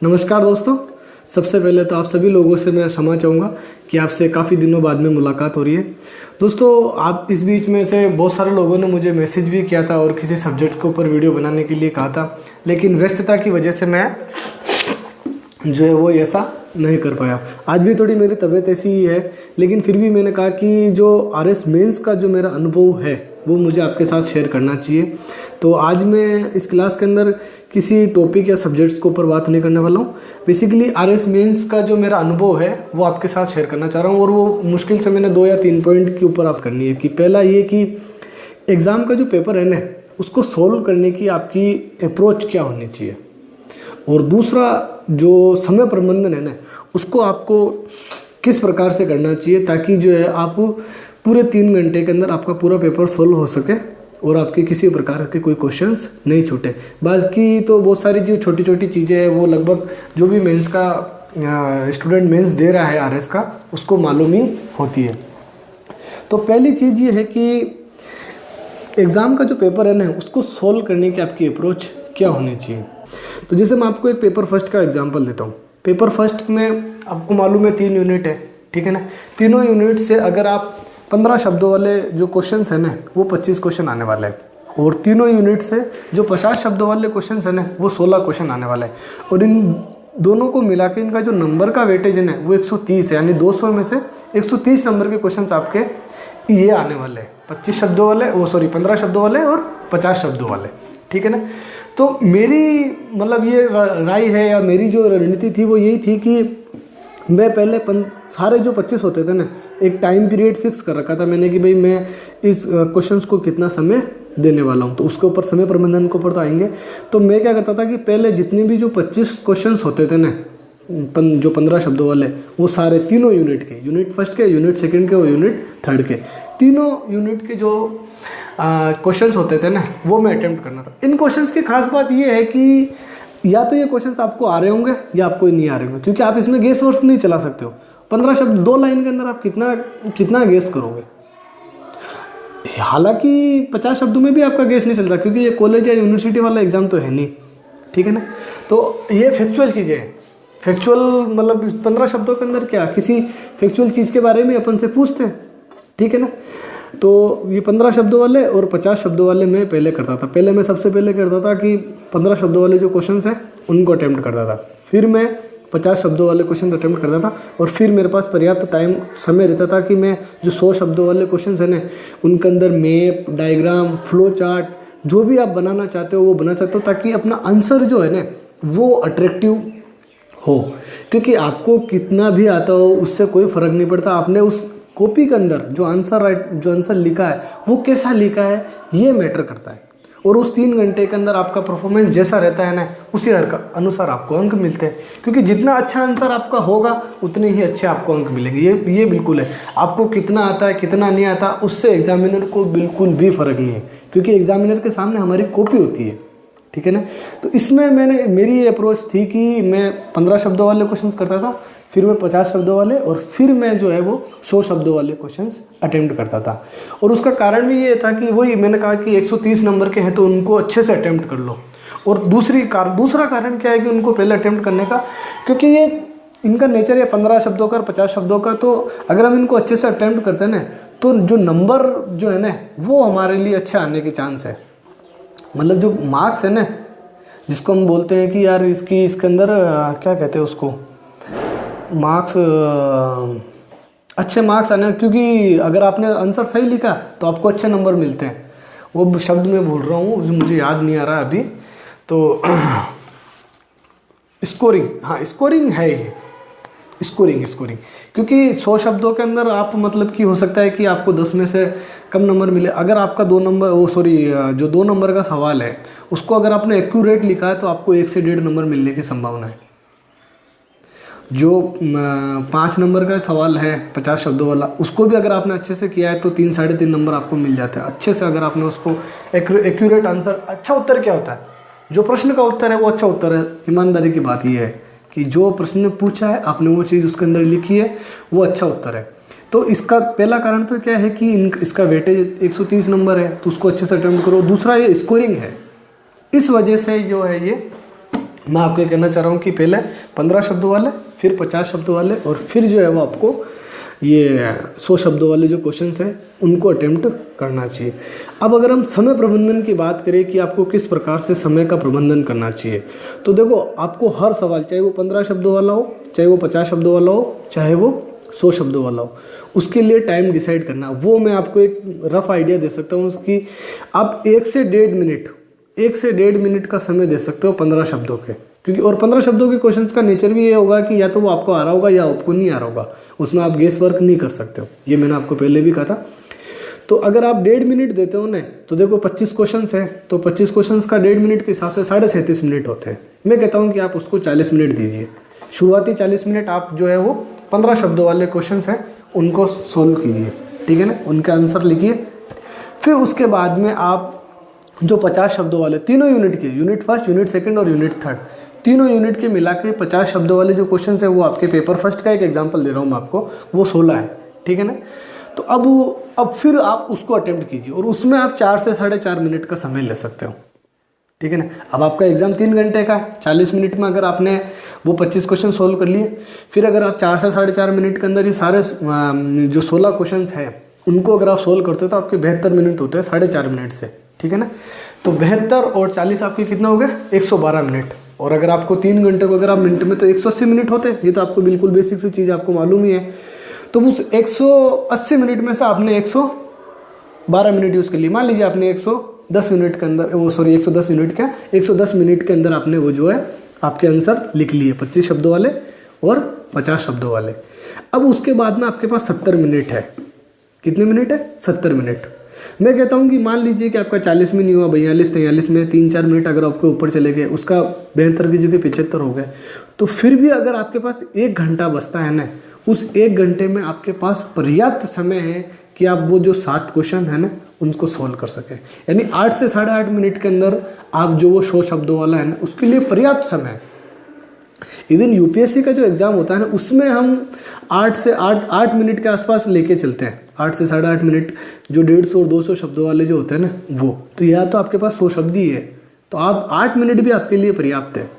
नमस्कार दोस्तों। सबसे पहले तो आप सभी लोगों से मैं क्षमा चाहूँगा कि आपसे काफ़ी दिनों बाद में मुलाकात हो रही है। दोस्तों, आप इस बीच में से बहुत सारे लोगों ने मुझे मैसेज भी किया था और किसी सब्जेक्ट के ऊपर वीडियो बनाने के लिए कहा था, लेकिन व्यस्तता की वजह से मैं जो है वो ऐसा नहीं कर पाया। आज भी थोड़ी मेरी तबीयत ऐसी ही है, लेकिन फिर भी मैंने कहा कि जो RS मेंस का जो मेरा अनुभव है वो मुझे आपके साथ शेयर करना चाहिए। तो आज मैं इस क्लास के अंदर किसी टॉपिक या सब्जेक्ट्स के ऊपर बात नहीं करने वाला हूँ। बेसिकली RS मेंस का जो मेरा अनुभव है वो आपके साथ शेयर करना चाह रहा हूँ, और वो मुश्किल से मैंने 2 या 3 पॉइंट के ऊपर आप करनी है। कि पहला ये कि एग्ज़ाम का जो पेपर है ना, उसको सोल्व करने की आपकी अप्रोच क्या होनी चाहिए, और दूसरा जो समय प्रबंधन है ना, उसको आपको किस प्रकार से करना चाहिए ताकि जो है आप पूरे 3 घंटे के अंदर आपका पूरा पेपर सोल्व हो सके और आपके किसी प्रकार के कोई क्वेश्चंस नहीं छूटे। बाकी तो बहुत सारी जो छोटी छोटी चीज़ें हैं वो लगभग जो भी मेंस का स्टूडेंट मेंस दे रहा है RS का, उसको मालूम ही होती है। तो पहली चीज़ ये है कि एग्ज़ाम का जो पेपर है ना, उसको सोल्व करने की आपकी अप्रोच क्या होनी चाहिए। तो जैसे मैं आपको एक पेपर फर्स्ट का एग्जांपल देता हूँ। पेपर फर्स्ट में आपको मालूम है 3 यूनिट है, ठीक है ना। तीनों यूनिट से अगर आप 15 शब्दों वाले जो क्वेश्चंस है ना, वो 25 क्वेश्चन आने वाले हैं, और तीनों यूनिट से जो 50 शब्दों वाले क्वेश्चंस है ना, वो 16 क्वेश्चन आने वाले हैं। और इन दोनों को मिला के इनका जो नंबर का वेटेज है ना, वो 130 है, यानी 200 में से 130 नंबर के क्वेश्चन आपके ये आने वाले हैं। 25 शब्दों वाले, 15 शब्दों वाले और 50 शब्दों वाले, ठीक है ना। तो मेरी मतलब ये राय है या मेरी जो रणनीति थी वो यही थी कि मैं पहले सारे जो 25 होते थे ना, एक टाइम पीरियड फिक्स कर रखा था मैंने कि भाई मैं इस क्वेश्चंस को कितना समय देने वाला हूँ। तो उसके ऊपर समय प्रबंधन के ऊपर तो आएंगे। तो मैं क्या करता था कि पहले जितने भी जो 25 क्वेश्चंस होते थे ना, जो 15 शब्दों वाले, वो सारे तीनों यूनिट के, यूनिट फर्स्ट के, यूनिट सेकंड के और यूनिट थर्ड के, तीनों यूनिट के जो क्वेश्चंस होते थे ना, वो मैं अटेम्प्ट करना था। इन क्वेश्चंस की खास बात ये है कि या तो ये क्वेश्चंस आपको आ रहे होंगे या आपको नहीं आ रहे होंगे, क्योंकि आप इसमें गेस वर्क नहीं चला सकते हो। 15 शब्द 2 लाइन के अंदर आप कितना गेस करोगे। हालांकि 50 शब्दों में भी आपका गेस नहीं चलता, क्योंकि ये कॉलेज या यूनिवर्सिटी वाला एग्जाम तो है नहीं, ठीक है ना। तो ये फैक्चुअल चीज़ें हैं। फैक्चुअल मतलब 15 शब्दों के अंदर क्या, किसी फैक्चुअल चीज़ के बारे में अपन से पूछते हैं, ठीक है ना। तो ये 15 शब्दों वाले और 50 शब्दों वाले मैं पहले करता था। पहले मैं सबसे पहले करता था कि 15 शब्दों वाले जो क्वेश्चंस हैं उनको अटेम्प्ट करता था, फिर मैं 50 शब्दों वाले क्वेश्चन अटेम्प्ट करता था, और फिर मेरे पास पर्याप्त समय रहता था कि मैं जो 100 शब्दों वाले क्वेश्चंस हैं ना, उनके अंदर मैप, डायग्राम, फ्लो चार्ट, जो भी आप बनाना चाहते हो वो बना सकते हो, ताकि अपना आंसर जो है ना वो अट्रैक्टिव हो। क्योंकि आपको कितना भी आता हो उससे कोई फ़र्क नहीं पड़ता, आपने उस कॉपी के अंदर जो आंसर लिखा है वो कैसा लिखा है, ये मैटर करता है। और उस 3 घंटे के अंदर आपका परफॉर्मेंस जैसा रहता है ना, उसी अनुसार आपको अंक मिलते हैं। क्योंकि जितना अच्छा आंसर आपका होगा उतने ही अच्छे आपको अंक मिलेंगे। ये बिल्कुल है। आपको कितना आता है कितना नहीं आता, उससे एग्जामिनर को बिल्कुल भी फ़र्क नहीं है, क्योंकि एग्जामिनर के सामने हमारी कॉपी होती है, ठीक है ना। तो इसमें मेरी अप्रोच थी कि मैं 15 शब्दों वाले क्वेश्चंस करता था, फिर मैं 50 शब्दों वाले, और फिर मैं जो है वो 100 शब्दों वाले क्वेश्चंस अटेम्प्ट करता था। और उसका कारण भी ये था कि वही मैंने कहा कि 130 नंबर के हैं तो उनको अच्छे से अटेम्प्ट कर लो। और दूसरा कारण क्या है कि उनको पहले अटेम्प्ट करने का, क्योंकि ये इनका नेचर है 15 शब्दों का और 50 शब्दों का। तो अगर हम इनको अच्छे से अटेम्प्ट करते हैं ना, तो जो नंबर जो है ना वो हमारे लिए अच्छे आने के चांस है। मतलब जो मार्क्स है ना, जिसको हम बोलते हैं कि यार इसके अंदर क्या कहते हैं उसको, मार्क्स, अच्छे मार्क्स आने, क्योंकि अगर आपने आंसर सही लिखा तो आपको अच्छे नंबर मिलते हैं। वो शब्द मैं भूल रहा हूँ, मुझे याद नहीं आ रहा अभी। तो स्कोरिंग, हाँ स्कोरिंग है ये, स्कोरिंग। क्योंकि 100 शब्दों के अंदर आप मतलब कि हो सकता है कि आपको 10 में से कम नंबर मिले। अगर आपका 2 नंबर जो 2 नंबर का सवाल है उसको अगर आपने एक्यूरेट लिखा है तो आपको 1 से 1.5 नंबर मिलने की संभावना है। जो 5 नंबर का सवाल है 50 शब्दों वाला, उसको भी अगर आपने अच्छे से किया है तो 3 साढ़े 3 नंबर आपको मिल जाते हैं अच्छे से। अगर आपने उसको एक्यूरेट आंसर, अच्छा उत्तर क्या होता है, जो प्रश्न का उत्तर है वो अच्छा उत्तर है। ईमानदारी की बात यह है कि जो प्रश्न पूछा है आपने वो चीज़ उसके अंदर लिखी है, वो अच्छा उत्तर है। तो इसका पहला कारण तो क्या है कि इसका वेटेज 130 नंबर है, तो उसको अच्छे से अटेम्प्ट करो। दूसरा ये स्कोरिंग है, इस वजह से जो है ये मैं आपको ये कहना चाह रहा हूँ कि पहले 15 शब्दों वाले, फिर 50 शब्दों वाले, और फिर जो है वो आपको ये 100 शब्दों वाले जो क्वेश्चंस हैं उनको अटेम्प्ट करना चाहिए। अब अगर हम समय प्रबंधन की बात करें कि आपको किस प्रकार से समय का प्रबंधन करना चाहिए, तो देखो आपको हर सवाल, चाहे वो 15 शब्दों वाला हो, चाहे वो 50 शब्दों वाला हो, चाहे वो 100 शब्दों वाला हो, उसके लिए टाइम डिसाइड करना। वो मैं आपको एक रफ आइडिया दे सकता हूँ कि आप 1 से 1.5 मिनट का समय दे सकते हो 15 शब्दों के, क्योंकि और 15 शब्दों के क्वेश्चंस का नेचर भी ये होगा कि या तो वो आपको आ रहा होगा या आपको नहीं आ रहा होगा, उसमें आप गेस वर्क नहीं कर सकते हो, ये मैंने आपको पहले भी कहा था। तो अगर आप 1.5 मिनट देते हो ना, तो देखो 25 क्वेश्चंस हैं, तो 25 क्वेश्चंस का 1.5 मिनट के हिसाब से 37.5 मिनट होते हैं। मैं कहता हूँ कि आप उसको 40 मिनट दीजिए। शुरुआती 40 मिनट आप जो है वो 15 शब्दों वाले क्वेश्चंस हैं उनको सोल्व कीजिए, ठीक है ना, उनका आंसर लिखिए। फिर उसके बाद में आप जो 50 शब्दों वाले तीनों यूनिट के, यूनिट फर्स्ट, यूनिट सेकंड और यूनिट थर्ड, तीनों यूनिट के मिला के 50 शब्दों वाले जो क्वेश्चंस है वो आपके पेपर फर्स्ट का एक एग्जांपल दे रहा हूँ मैं आपको, वो 16 है, ठीक है ना। तो अब फिर आप उसको अटेम्प्ट कीजिए और उसमें आप 4 से 4.5 मिनट का समय ले सकते हो, ठीक है ना। अब आपका एग्जाम 3 घंटे का है, 40 मिनट में अगर आपने वो 25 क्वेश्चन सोल्व कर लिए, फिर अगर आप 4 से 4.5 मिनट के अंदर ये सारे जो 16 क्वेश्चन हैं उनको अगर आप सोल्व करते हो तो आपके 72 मिनट होते हैं 4.5 मिनट से, ठीक है ना। तो 72 और 40 आपके कितना हो गया, 112 मिनट। और अगर आपको 3 घंटे को अगर आप मिनट में तो 180 मिनट होते हैं, ये तो आपको बिल्कुल बेसिक सी चीज़ आपको मालूम ही है। तो उस 180 मिनट में से आपने 112 मिनट यूज़ कर ली। मान लीजिए आपने 110 मिनट के अंदर 110 यूनिट क्या 110 मिनट के अंदर आपने वो जो है आपके आंसर लिख लिए 25 शब्दों वाले और 50 शब्दों वाले। अब उसके बाद में आपके पास 70 मिनट है। कितने मिनट है, 70 मिनट। मैं कहता हूँ कि मान लीजिए कि आपका 40 में नहीं हुआ, 42 43 में 3-4 मिनट अगर आपके ऊपर चले गए, उसका 72 की जगह 75 हो गए, तो फिर भी अगर आपके पास 1 घंटा बचता है ना, उस 1 घंटे में आपके पास पर्याप्त समय है कि आप वो जो 7 क्वेश्चन है ना उनको सोल्व कर सकें। यानी 8 से 8.5 मिनट के अंदर आप जो वो 100 शब्दों वाला है ना उसके लिए पर्याप्त समय है। इवन यूपीएससी का जो एग्ज़ाम होता है ना उसमें हम 8 से 8 मिनट के आसपास लेके चलते हैं, 8 से 8.5 मिनट जो 150 और 200 शब्दों वाले जो होते हैं ना वो। तो या तो आपके पास 100 शब्द ही है तो आप 8 मिनट भी आपके लिए पर्याप्त है,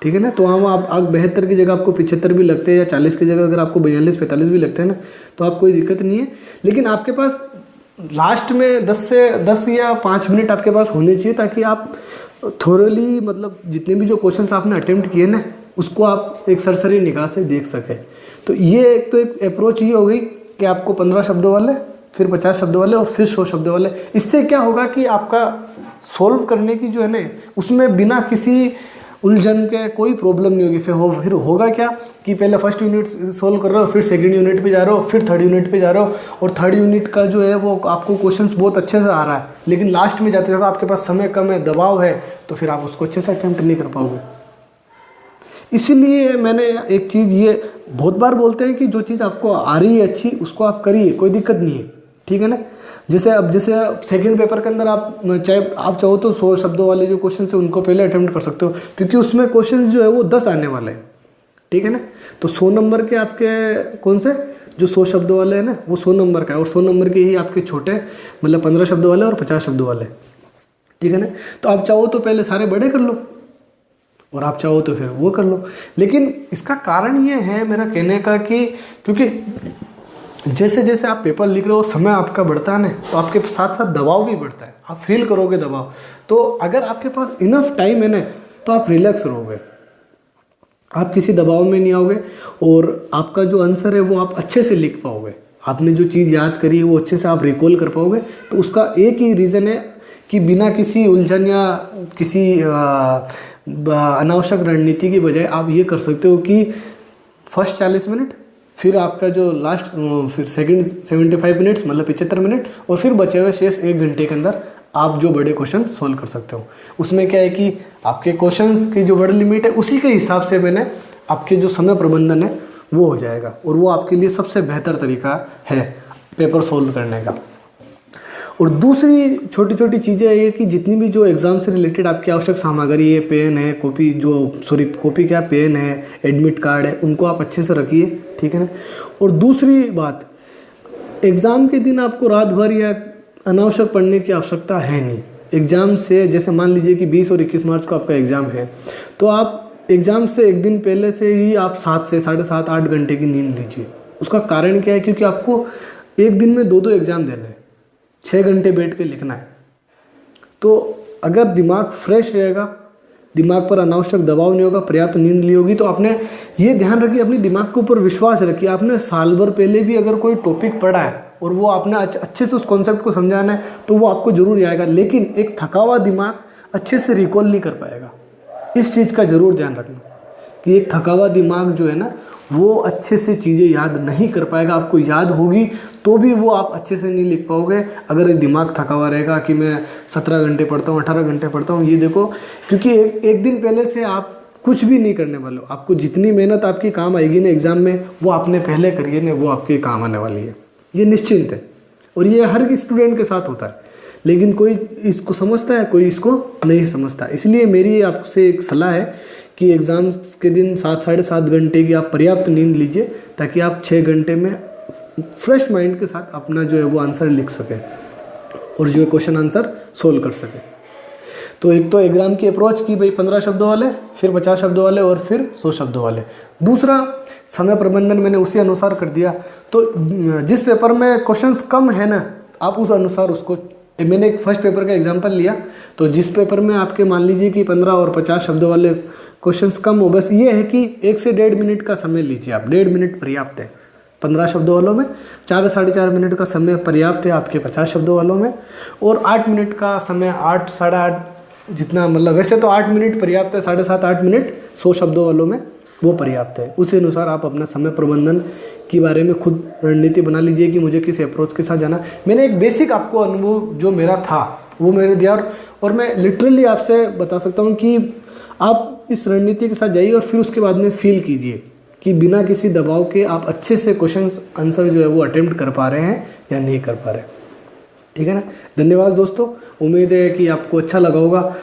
ठीक है ना। तो हम आप 72 की जगह आपको 75 भी लगते हैं या 40 की जगह अगर आपको 42-45 भी लगते हैं ना तो आप कोई दिक्कत नहीं है। लेकिन आपके पास लास्ट में 10 या 5 मिनट आपके पास होने चाहिए ताकि आप थोरली मतलब जितने भी जो क्वेश्चंस आपने अटेम्प्ट किए ना उसको आप एक सरसरी निगाह से देख सकें। तो ये एक अप्रोच ये हो गई कि आपको 15 शब्दों वाले, फिर 50 शब्दों वाले और फिर 100 शब्दों वाले। इससे क्या होगा कि आपका सोल्व करने की जो है ना उसमें बिना किसी उलझन के कोई प्रॉब्लम नहीं होगी। फिर होगा क्या कि पहले फर्स्ट यूनिट सोल्व कर रहे हो, फिर सेकंड यूनिट पे जा रहे हो, फिर थर्ड यूनिट पे जा रहे हो और थर्ड यूनिट का जो है वो आपको क्वेश्चंस बहुत अच्छे से आ रहा है, लेकिन लास्ट में जाते जाते आपके पास समय कम है, दबाव है, तो फिर आप उसको अच्छे से अटेम्प्ट नहीं कर पाओगे। इसीलिए मैंने एक चीज़ ये बहुत बार बोलते हैं कि जो चीज़ आपको आ रही है अच्छी उसको आप करिए, कोई दिक्कत नहीं है, ठीक है ना। जैसे सेकंड पेपर के अंदर आप चाहो तो 100 शब्दों वाले जो क्वेश्चन है उनको पहले अटेम्प्ट कर सकते हो, क्योंकि उसमें क्वेश्चंस जो है वो 10 आने वाले हैं, ठीक है ना। तो 100 नंबर के आपके कौन से जो 100 शब्दों वाले हैं ना वो 100 नंबर का है और 100 नंबर के ही आपके छोटे मतलब 15 शब्दों वाले और 50 शब्दों वाले, ठीक है ना। तो आप चाहो तो पहले सारे बड़े कर लो और आप चाहो तो फिर वो कर लो। लेकिन इसका कारण ये है मेरा कहने का कि क्योंकि जैसे जैसे आप पेपर लिख रहे हो समय आपका बढ़ता है ना तो आपके साथ साथ दबाव भी बढ़ता है, आप फील करोगे दबाव। तो अगर आपके पास इनफ टाइम है ना तो आप रिलैक्स रहोगे, आप किसी दबाव में नहीं आओगे और आपका जो आंसर है वो आप अच्छे से लिख पाओगे। आपने जो चीज़ याद करी है वो अच्छे से आप रिकॉल कर पाओगे। तो उसका एक ही रीज़न है कि बिना किसी उलझन या किसी अनावश्यक रणनीति की बजाय आप ये कर सकते हो कि फर्स्ट 40 मिनट, फिर आपका जो लास्ट फिर सेकंड 75 मिनट्स मतलब 75 मिनट और फिर बचे हुए शेष 1 घंटे के अंदर आप जो बड़े क्वेश्चन सोल्व कर सकते हो। उसमें क्या है कि आपके क्वेश्चंस की जो बड़ी लिमिट है उसी के हिसाब से मैंने आपके जो समय प्रबंधन है वो हो जाएगा और वो आपके लिए सबसे बेहतर तरीका है पेपर सोल्व करने का। और दूसरी छोटी छोटी चीज़ें ये कि जितनी भी जो एग्ज़ाम से रिलेटेड आपकी आवश्यक सामग्री है, पेन है, कॉपी क्या पेन है, एडमिट कार्ड है, उनको आप अच्छे से रखिए, ठीक है ना। और दूसरी बात, एग्ज़ाम के दिन आपको रात भर या अनावश्यक पढ़ने की आवश्यकता है नहीं। एग्ज़ाम से, जैसे मान लीजिए कि 20 और 21 मार्च को आपका एग्ज़ाम है, तो आप एग्ज़ाम से एक दिन पहले से ही आप 7 से 7.5 8 घंटे की नींद लीजिए। उसका कारण क्या है? क्योंकि आपको एक दिन में 2 एग्ज़ाम देने हैं, 6 घंटे बैठ के लिखना है। तो अगर दिमाग फ्रेश रहेगा, दिमाग पर अनावश्यक दबाव नहीं होगा, पर्याप्त नींद ली होगी, तो आपने ये ध्यान रखिए, अपनी दिमाग के ऊपर विश्वास रखिए। आपने साल भर पहले भी अगर कोई टॉपिक पढ़ा है और वो आपने अच्छे से उस कॉन्सेप्ट को समझाना है तो वो आपको जरूर आएगा, लेकिन एक थका हुआ दिमाग अच्छे से रिकॉल नहीं कर पाएगा। इस चीज़ का जरूर ध्यान रखना कि एक थका हुआ दिमाग जो है ना, वो अच्छे से चीज़ें याद नहीं कर पाएगा। आपको याद होगी तो भी वो आप अच्छे से नहीं लिख पाओगे अगर ये दिमाग थका हुआ रहेगा कि मैं 17 घंटे पढ़ता हूँ, 18 घंटे पढ़ता हूँ। ये देखो, क्योंकि एक दिन पहले से आप कुछ भी नहीं करने वाले हो। आपको जितनी मेहनत आपकी काम आएगी ना एग्ज़ाम में, वो आपने पहले करी है ना, वो आपके काम आने वाली है, ये निश्चिंत है। और ये हर स्टूडेंट के साथ होता है, लेकिन कोई इसको समझता है, कोई इसको नहीं समझता। इसलिए मेरी आपसे एक सलाह है कि एग्ज़ाम्स के दिन 7 साढ़े 7 घंटे की आप पर्याप्त नींद लीजिए, ताकि आप 6 घंटे में फ्रेश माइंड के साथ अपना जो है वो आंसर लिख सकें और जो है क्वेश्चन आंसर सोल्व कर सकें। तो एक तो एग्जाम की अप्रोच की भाई 15 शब्दों वाले, फिर 50 शब्दों वाले और फिर 100 शब्दों वाले। दूसरा, समय प्रबंधन मैंने उसी अनुसार कर दिया। तो जिस पेपर में क्वेश्चंस कम है ना, आप उस अनुसार उसको, मैंने एक फर्स्ट पेपर का एग्जांपल लिया, तो जिस पेपर में आपके मान लीजिए कि 15 और 50 शब्दों वाले क्वेश्चंस कम हो, बस ये है कि 1 से 1.5 मिनट का समय लीजिए आप। 1.5 मिनट पर्याप्त है 15 शब्दों वालों में, 4 से 4.5 मिनट का समय पर्याप्त है आपके 50 शब्दों वालों में, और 8 मिनट का समय, 8 साढ़े 8 जितना, मतलब वैसे तो 8 मिनट पर्याप्त है, 7.5 8 मिनट 100 शब्दों वालों में वो पर्याप्त है। उसी अनुसार आप अपना समय प्रबंधन के बारे में खुद रणनीति बना लीजिए कि मुझे किस अप्रोच के साथ जाना। मैंने एक बेसिक आपको अनुभव जो मेरा था वो मैंने दिया, और मैं लिटरली आपसे बता सकता हूँ कि आप इस रणनीति के साथ जाइए और फिर उसके बाद में फील कीजिए कि बिना किसी दबाव के आप अच्छे से क्वेश्चन आंसर जो है वो अटेम्प्ट कर पा रहे हैं या नहीं कर पा रहे। ठीक है ना। धन्यवाद दोस्तों, उम्मीद है कि आपको अच्छा लगा होगा।